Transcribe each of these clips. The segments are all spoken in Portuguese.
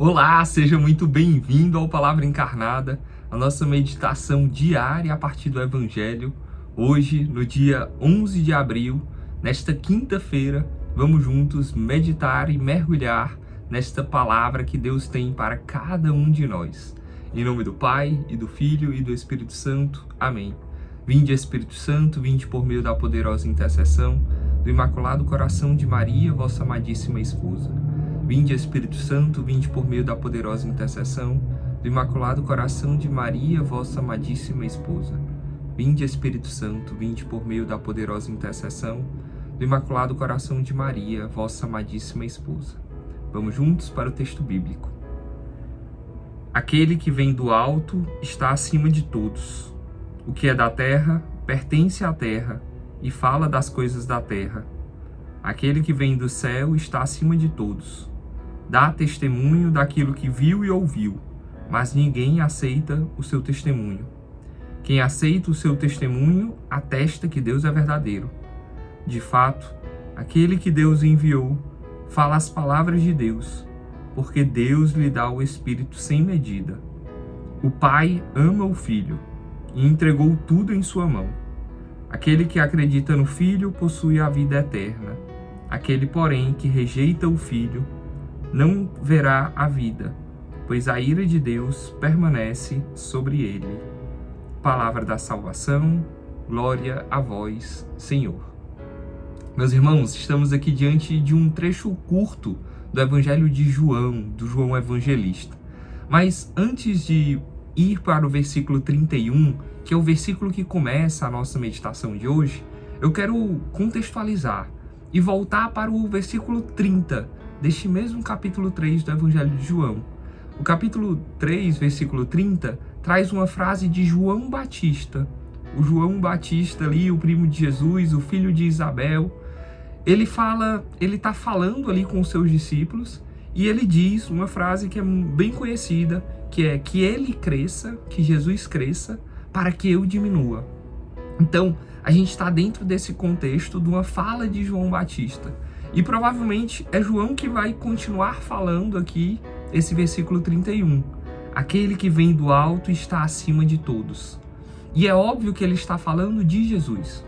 Olá, seja muito bem-vindo ao Palavra Encarnada, a nossa meditação diária a partir do Evangelho. Hoje, no dia 11 de abril, nesta quinta-feira, vamos juntos meditar e mergulhar nesta palavra que Deus tem para cada um de nós. Em nome do Pai, e do Filho, e do Espírito Santo. Amém. Vinde, Espírito Santo, vinde por meio da poderosa intercessão do Imaculado Coração de Maria, vossa amadíssima esposa. Vinde, Espírito Santo, vinde por meio da poderosa intercessão do Imaculado Coração de Maria, vossa amadíssima esposa. Vinde, Espírito Santo, vinde por meio da poderosa intercessão do Imaculado Coração de Maria, vossa amadíssima esposa. Vamos juntos para o texto bíblico. Aquele que vem do alto está acima de todos. O que é da terra pertence à terra e fala das coisas da terra. Aquele que vem do céu está acima de todos. Dá testemunho daquilo que viu e ouviu, mas ninguém aceita o seu testemunho. Quem aceita o seu testemunho atesta que Deus é verdadeiro. De fato, aquele que Deus enviou fala as palavras de Deus, porque Deus lhe dá o Espírito sem medida. O Pai ama o Filho e entregou tudo em sua mão. Aquele que acredita no Filho possui a vida eterna. Aquele, porém, que rejeita o Filho não verá a vida, pois a ira de Deus permanece sobre ele. Palavra da salvação, glória a vós, Senhor. Meus irmãos, estamos aqui diante de um trecho curto do Evangelho de João, do João Evangelista. Mas antes de ir para o versículo 31, que é o versículo que começa a nossa meditação de hoje, eu quero contextualizar e voltar para o versículo 30 deste mesmo capítulo 3 do Evangelho de João. O capítulo 3, versículo 30, traz uma frase de João Batista. O João Batista ali, o primo de Jesus, o filho de Isabel, ele está falando ali com os seus discípulos e ele diz uma frase que é bem conhecida, que é que ele cresça, que Jesus cresça, para que eu diminua. Então, a gente está dentro desse contexto de uma fala de João Batista. E provavelmente é João que vai continuar falando aqui esse versículo 31. Aquele que vem do alto está acima de todos. E é óbvio que ele está falando de Jesus.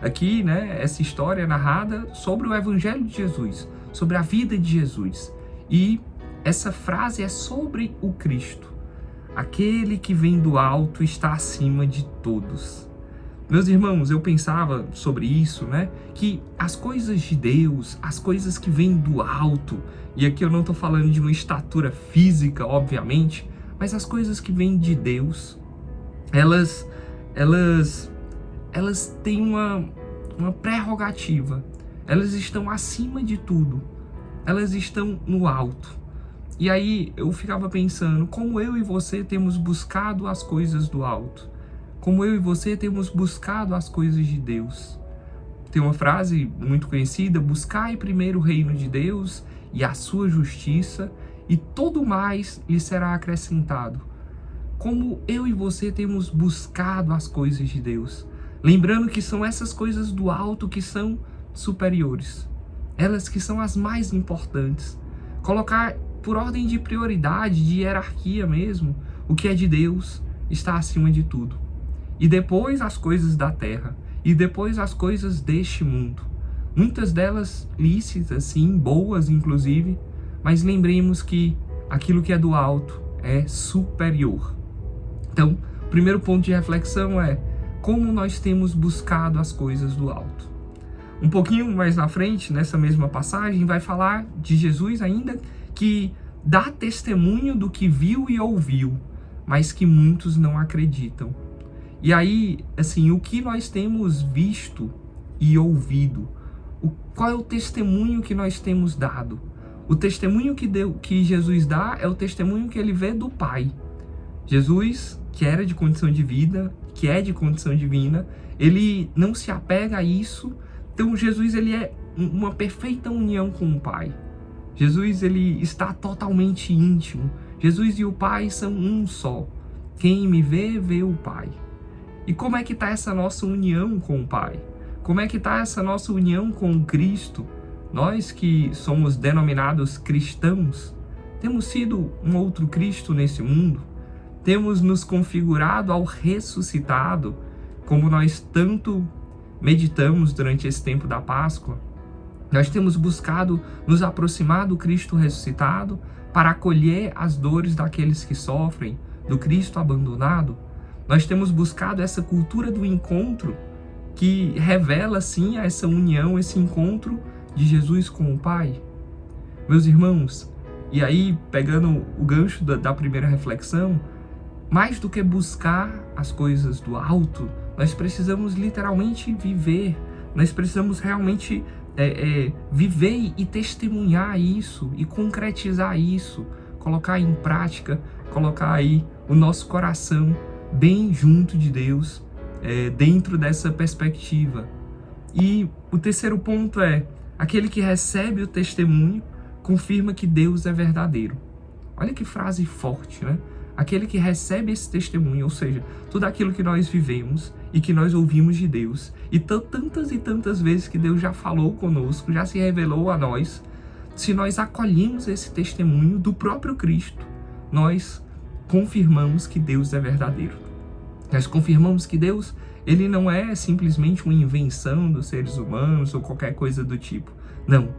Aqui, essa história é narrada sobre o Evangelho de Jesus, sobre a vida de Jesus. E essa frase é sobre o Cristo. Aquele que vem do alto está acima de todos. Meus irmãos, eu pensava sobre isso, que as coisas de Deus, as coisas que vêm do alto, e aqui eu não estou falando de uma estatura física, obviamente, mas as coisas que vêm de Deus, elas têm uma prerrogativa, elas estão acima de tudo, elas estão no alto. E aí eu ficava pensando, como eu e você temos buscado as coisas do alto, como eu e você temos buscado as coisas de Deus. Tem uma frase muito conhecida: buscai primeiro o reino de Deus e a sua justiça, e tudo mais lhe será acrescentado. Como eu e você temos buscado as coisas de Deus, lembrando que são essas coisas do alto que são superiores, elas que são as mais importantes. Colocar por ordem de prioridade, de hierarquia mesmo, o que é de Deus está acima de tudo. E depois as coisas da terra, e depois as coisas deste mundo. Muitas delas lícitas, sim, boas inclusive, mas lembremos que aquilo que é do alto é superior. Então, o primeiro ponto de reflexão é como nós temos buscado as coisas do alto. Um pouquinho mais na frente, nessa mesma passagem, vai falar de Jesus ainda que dá testemunho do que viu e ouviu, mas que muitos não acreditam. E aí, assim, o que nós temos visto e ouvido? Qual é o testemunho que nós temos dado? O testemunho que Jesus dá é o testemunho que ele vê do Pai. Jesus, que era de condição de vida, que é de condição divina, ele não se apega a isso. Então Jesus, ele é uma perfeita união com o Pai. Jesus, ele está totalmente íntimo. Jesus e o Pai são um só. Quem me vê, vê o Pai. E como é que está essa nossa união com o Pai? Como é que está essa nossa união com Cristo? Nós que somos denominados cristãos, Temos sido um outro Cristo nesse mundo? Temos nos configurado ao ressuscitado, como nós tanto meditamos durante esse tempo da Páscoa? Nós temos buscado nos aproximar do Cristo ressuscitado para acolher as dores daqueles que sofrem, do Cristo abandonado? Nós temos buscado essa cultura do encontro que revela, sim, essa união, esse encontro de Jesus com o Pai? Meus irmãos, e aí, pegando o gancho da primeira reflexão, mais do que buscar as coisas do alto, nós precisamos literalmente viver, nós precisamos realmente viver e testemunhar isso, e concretizar isso, colocar em prática, colocar aí o nosso coração bem junto de Deus, dentro dessa perspectiva. E o terceiro ponto é: aquele que recebe o testemunho confirma que Deus é verdadeiro. Olha que frase forte, né? Aquele que recebe esse testemunho, ou seja, tudo aquilo que nós vivemos e que nós ouvimos de Deus, e tantas e tantas vezes que Deus já falou conosco, já se revelou a nós, se nós acolhemos esse testemunho do próprio Cristo, nós confirmamos que Deus é verdadeiro. Nós confirmamos que Deus, ele não é simplesmente uma invenção dos seres humanos ou qualquer coisa do tipo. Não,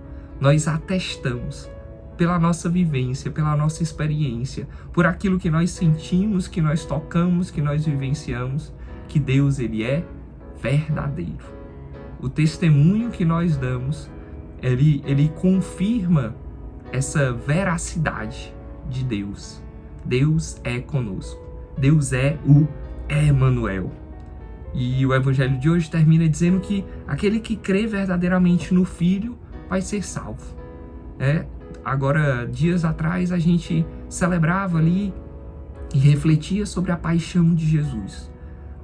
nós atestamos pela nossa vivência, pela nossa experiência, por aquilo que nós sentimos, que nós tocamos, que nós vivenciamos, que Deus, ele é verdadeiro. O testemunho que nós damos, ele confirma essa veracidade de Deus. Deus é conosco. Deus é o Emanuel. E o evangelho de hoje termina dizendo que aquele que crê verdadeiramente no Filho vai ser salvo. Agora, dias atrás, a gente celebrava ali e refletia sobre a paixão de Jesus.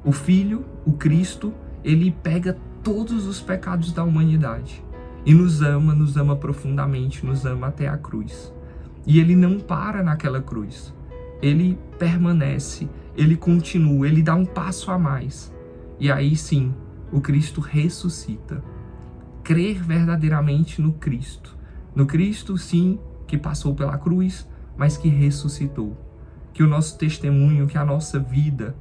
O Filho, o Cristo, ele pega todos os pecados da humanidade e nos ama profundamente, nos ama até a cruz. E ele não para naquela cruz. Ele permanece, ele continua, ele dá um passo a mais. E aí sim, o Cristo ressuscita. Crer verdadeiramente no Cristo, sim, que passou pela cruz, mas que ressuscitou. Que o nosso testemunho, que a nossa vida,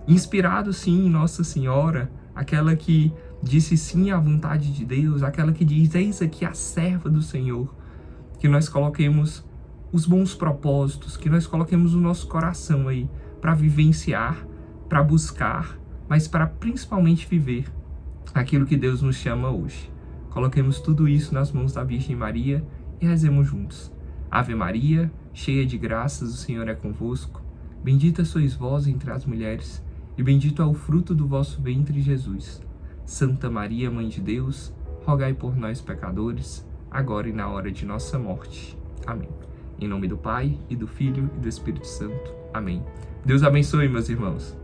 inspirado sim em Nossa Senhora, aquela que disse sim à vontade de Deus, aquela que diz: eis aqui a serva do Senhor, que nós coloquemos os bons propósitos, que nós coloquemos o nosso coração aí para vivenciar, para buscar, mas para principalmente viver aquilo que Deus nos chama hoje. Coloquemos tudo isso nas mãos da Virgem Maria e rezemos juntos. Ave Maria, cheia de graças, o Senhor é convosco. Bendita sois vós entre as mulheres, e bendito é o fruto do vosso ventre, Jesus. Santa Maria, Mãe de Deus, rogai por nós, pecadores, agora e na hora de nossa morte. Amém. Em nome do Pai, e do Filho, e do Espírito Santo. Amém. Deus abençoe, meus irmãos.